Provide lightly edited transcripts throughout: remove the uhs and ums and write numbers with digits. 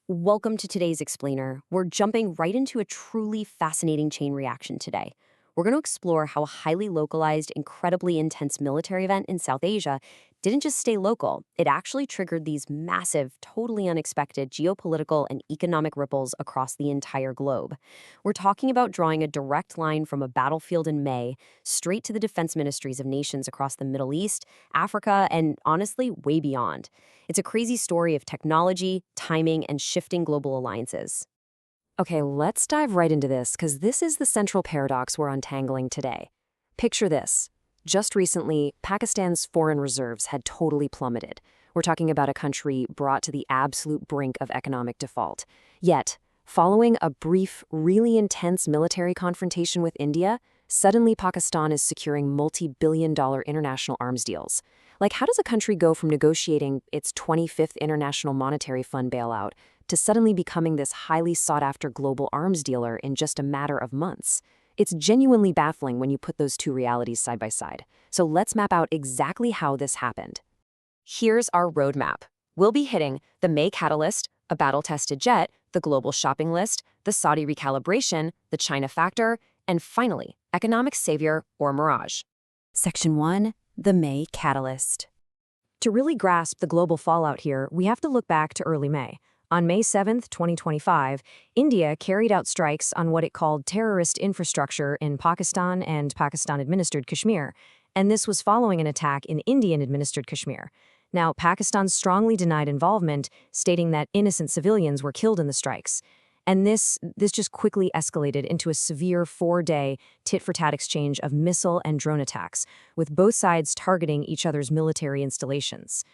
Welcome to today's Explainer. We're jumping right into a truly fascinating chain reaction today. We're going to explore how a highly localized, incredibly intense military event in South Asia didn't just stay local, it actually triggered these massive, totally unexpected geopolitical and economic ripples across the entire globe. We're talking about drawing a direct line from a battlefield in May straight to the defense ministries of nations across the Middle East, Africa, and honestly, way beyond. It's a crazy story of technology, timing, and shifting global alliances. Okay, let's dive right into this because this is the central paradox we're untangling today. Picture this. Just recently, Pakistan's foreign reserves had totally plummeted. We're talking about a country brought to the absolute brink of economic default. Yet, following a brief, really intense military confrontation with India, suddenly Pakistan is securing multi-billion-dollar international arms deals. Like, how does a country go from negotiating its 25th International Monetary Fund bailout to suddenly becoming this highly sought-after global arms dealer in just a matter of months? It's genuinely baffling when you put those two realities side by side. So let's map out exactly how this happened. Here's our roadmap. We'll be hitting the May catalyst, a battle-tested jet, the global shopping list, the Saudi recalibration, the China factor, and finally, economic savior or mirage. Section 1. The May catalyst. To really grasp the global fallout here, we have to look back to early May. On May 7, 2025, India carried out strikes on what it called terrorist infrastructure in Pakistan and Pakistan-administered Kashmir, and this was following an attack in Indian-administered Kashmir. Now, Pakistan strongly denied involvement, stating that innocent civilians were killed in the strikes. And this just quickly escalated into a severe 4-day tit-for-tat exchange of missile and drone attacks, with both sides targeting each other's military installations.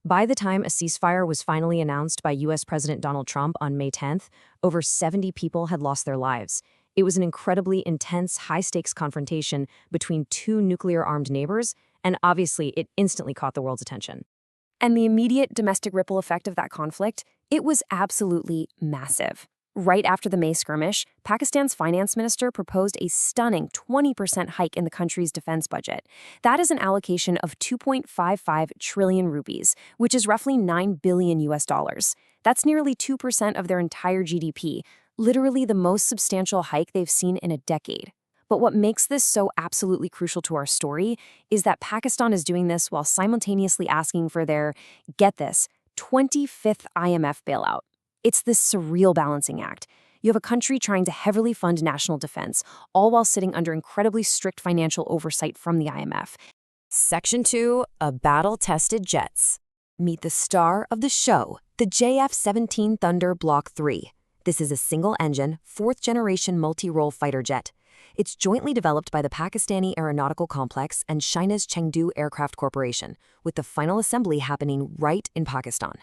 By the time a ceasefire was finally announced by U.S. President Donald Trump on May 10th, over 70 people had lost their lives. It was an incredibly intense, high-stakes confrontation between two nuclear-armed neighbors, and obviously it instantly caught the world's attention. And the immediate domestic ripple effect of that conflict, it was absolutely massive. Right after the May skirmish, Pakistan's finance minister proposed a stunning 20% hike in the country's defense budget. That is an allocation of 2.55 trillion rupees, which is roughly $9 billion US dollars. That's nearly 2% of their entire GDP, literally the most substantial hike they've seen in a decade. But what makes this so absolutely crucial to our story is that Pakistan is doing this while simultaneously asking for their, get this, 25th IMF bailout. It's this surreal balancing act. You have a country trying to heavily fund national defense, all while sitting under incredibly strict financial oversight from the IMF. Section 2, a battle-tested jets. Meet the star of the show, the JF-17 Thunder Block 3. This is a single-engine, fourth-generation multi-role fighter jet. It's jointly developed by the Pakistani Aeronautical Complex and China's Chengdu Aircraft Corporation, with the final assembly happening right in Pakistan.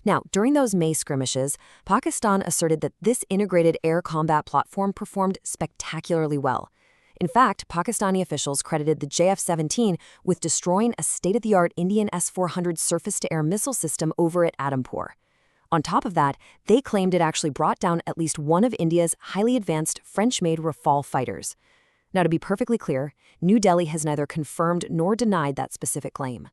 Now, during those May skirmishes, Pakistan asserted that this integrated air combat platform performed spectacularly well. In fact, Pakistani officials credited the JF-17 with destroying a state-of-the-art Indian S-400 surface-to-air missile system over at Adampur. On top of that, they claimed it actually brought down at least one of India's highly advanced French-made Rafale fighters. Now, to be perfectly clear, New Delhi has neither confirmed nor denied that specific claim.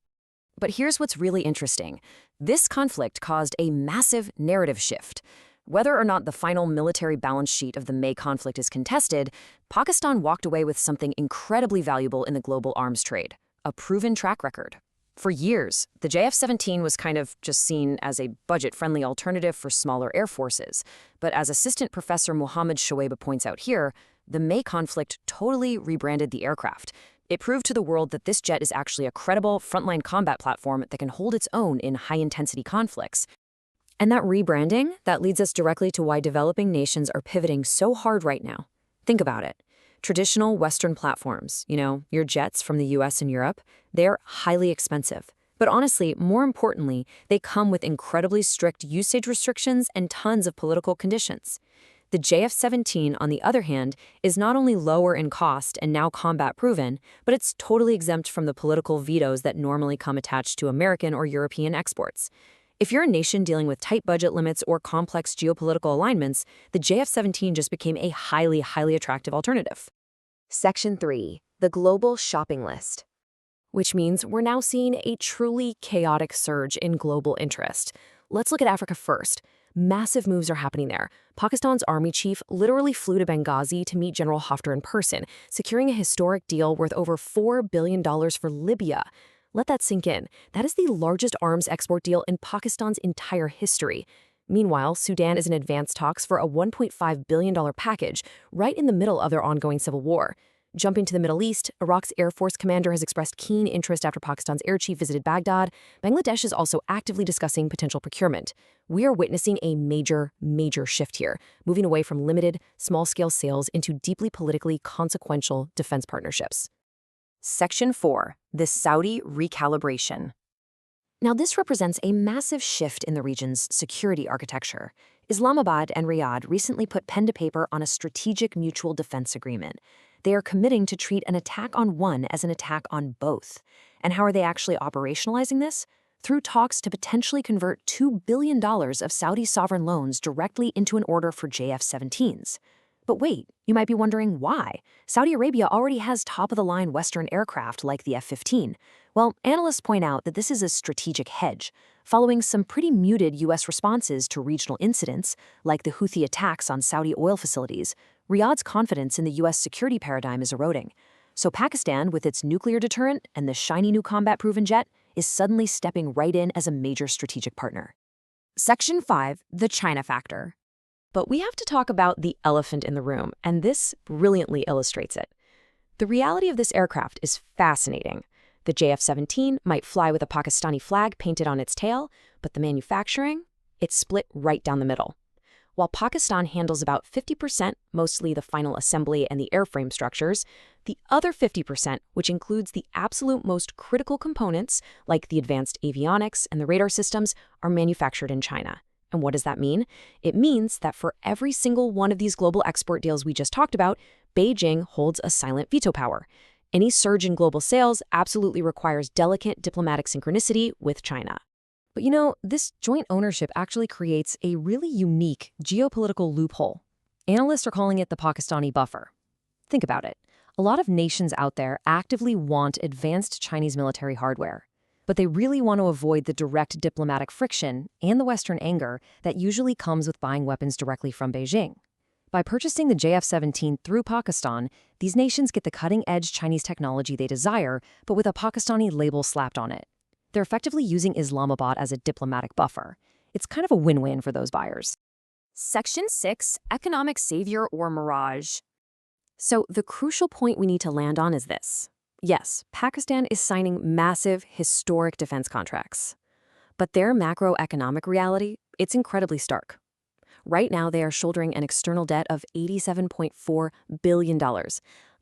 But here's what's really interesting. This conflict caused a massive narrative shift. Whether or not the final military balance sheet of the May conflict is contested, Pakistan walked away with something incredibly valuable in the global arms trade, a proven track record. For years, the JF-17 was kind of just seen as a budget-friendly alternative for smaller air forces. But as Assistant Professor Mohammad Shoaib points out here, the May conflict totally rebranded the aircraft. It proved to the world that this jet is actually a credible frontline combat platform that can hold its own in high-intensity conflicts. And that rebranding, that leads us directly to why developing nations are pivoting so hard right now. Think about it. Traditional Western platforms, your jets from the US and Europe, they're highly expensive. But honestly, more importantly, they come with incredibly strict usage restrictions and tons of political conditions. The JF-17, on the other hand, is not only lower in cost and now combat-proven, but it's totally exempt from the political vetoes that normally come attached to American or European exports. If you're a nation dealing with tight budget limits or complex geopolitical alignments, the JF-17 just became a highly, highly attractive alternative. Section 3. The Global Shopping List. Which means we're now seeing a truly chaotic surge in global interest. Let's look at Africa first. Massive moves are happening there. Pakistan's army chief literally flew to Benghazi to meet General Haftar in person, securing a historic deal worth over $4 billion for Libya. Let that sink in. That is the largest arms export deal in Pakistan's entire history. Meanwhile, Sudan is in advanced talks for a $1.5 billion package, right in the middle of their ongoing civil war. Jumping to the Middle East, Iraq's Air Force commander has expressed keen interest after Pakistan's air chief visited Baghdad. Bangladesh is also actively discussing potential procurement. We are witnessing a major shift here, moving away from limited, small-scale sales into deeply politically consequential defense partnerships. Section 4. The Saudi Recalibration. Now, this represents a massive shift in the region's security architecture. Islamabad and Riyadh recently put pen to paper on a strategic mutual defense agreement. They are committing to treat an attack on one as an attack on both. And how are they actually operationalizing this? Through talks to potentially convert $2 billion of Saudi sovereign loans directly into an order for JF-17s. But wait, you might be wondering why. Saudi Arabia already has top-of-the-line Western aircraft like the F-15. Well, analysts point out that this is a strategic hedge. Following some pretty muted U.S. responses to regional incidents, like the Houthi attacks on Saudi oil facilities, Riyadh's confidence in the U.S. security paradigm is eroding. So Pakistan, with its nuclear deterrent and the shiny new combat-proven jet, is suddenly stepping right in as a major strategic partner. Section 5. The China Factor. But we have to talk about the elephant in the room, and this brilliantly illustrates it. The reality of this aircraft is fascinating. The JF-17 might fly with a Pakistani flag painted on its tail, but the manufacturing, it's split right down the middle. While Pakistan handles about 50%, mostly the final assembly and the airframe structures, the other 50%, which includes the absolute most critical components, like the advanced avionics and the radar systems, are manufactured in China. And what does that mean? It means that for every single one of these global export deals we just talked about, Beijing holds a silent veto power. Any surge in global sales absolutely requires delicate diplomatic synchronicity with China. But you know, this joint ownership actually creates a really unique geopolitical loophole. Analysts are calling it the Pakistani buffer. Think about it. A lot of nations out there actively want advanced Chinese military hardware, but they really want to avoid the direct diplomatic friction and the Western anger that usually comes with buying weapons directly from Beijing. By purchasing the JF-17 through Pakistan, these nations get the cutting-edge Chinese technology they desire, but with a Pakistani label slapped on it. They're effectively using Islamabad as a diplomatic buffer. It's kind of a win-win for those buyers. Section 6. Economic Savior or Mirage. So the crucial point we need to land on is this. Yes, Pakistan is signing massive, historic defense contracts. But their macroeconomic reality, it's incredibly stark. Right now, they are shouldering an external debt of $87.4 billion.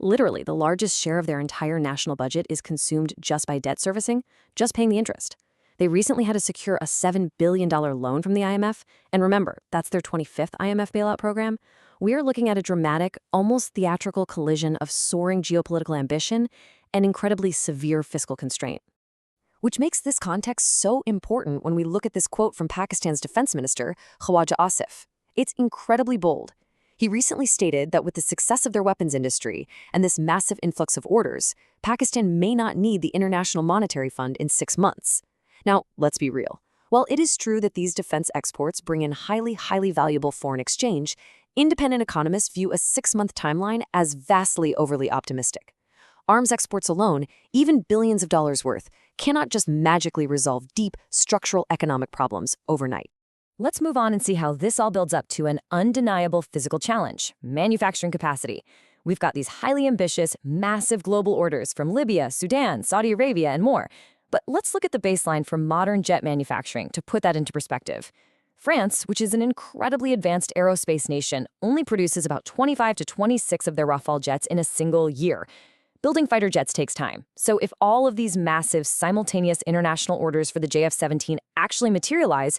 Literally, the largest share of their entire national budget is consumed just by debt servicing, just paying the interest. They recently had to secure a $7 billion loan from the IMF, and remember, that's their 25th IMF bailout program. We are looking at a dramatic, almost theatrical collision of soaring geopolitical ambition and incredibly severe fiscal constraint. Which makes this context so important when we look at this quote from Pakistan's defense minister, Khawaja Asif. It's incredibly bold. He recently stated that with the success of their weapons industry and this massive influx of orders, Pakistan may not need the International Monetary Fund in 6 months. Now, let's be real. While it is true that these defense exports bring in highly valuable foreign exchange, independent economists view a 6-month timeline as vastly overly optimistic. Arms exports alone, even billions of dollars worth, cannot just magically resolve deep structural economic problems overnight. Let's move on and see how this all builds up to an undeniable physical challenge: manufacturing capacity. We've got these highly ambitious, massive global orders from Libya, Sudan, Saudi Arabia, and more. But let's look at the baseline for modern jet manufacturing to put that into perspective. France, which is an incredibly advanced aerospace nation, only produces about 25 to 26 of their Rafale jets in a single year. Building fighter jets takes time, so if all of these massive, simultaneous international orders for the JF-17 actually materialize,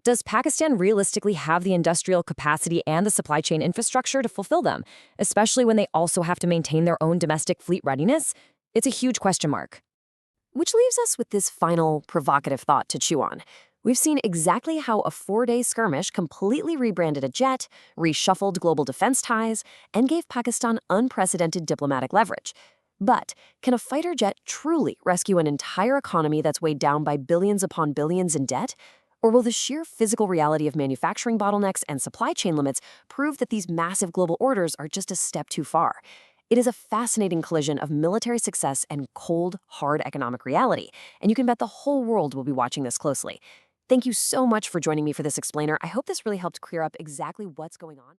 does Pakistan realistically have the industrial capacity and the supply chain infrastructure to fulfill them, especially when they also have to maintain their own domestic fleet readiness? It's a huge question mark. Which leaves us with this final provocative thought to chew on. We've seen exactly how a 4-day skirmish completely rebranded a jet, reshuffled global defense ties, and gave Pakistan unprecedented diplomatic leverage. But can a fighter jet truly rescue an entire economy that's weighed down by billions upon billions in debt? Or will the sheer physical reality of manufacturing bottlenecks and supply chain limits prove that these massive global orders are just a step too far? It is a fascinating collision of military success and cold, hard economic reality, and you can bet the whole world will be watching this closely. Thank you so much for joining me for this explainer. I hope this really helped clear up exactly what's going on.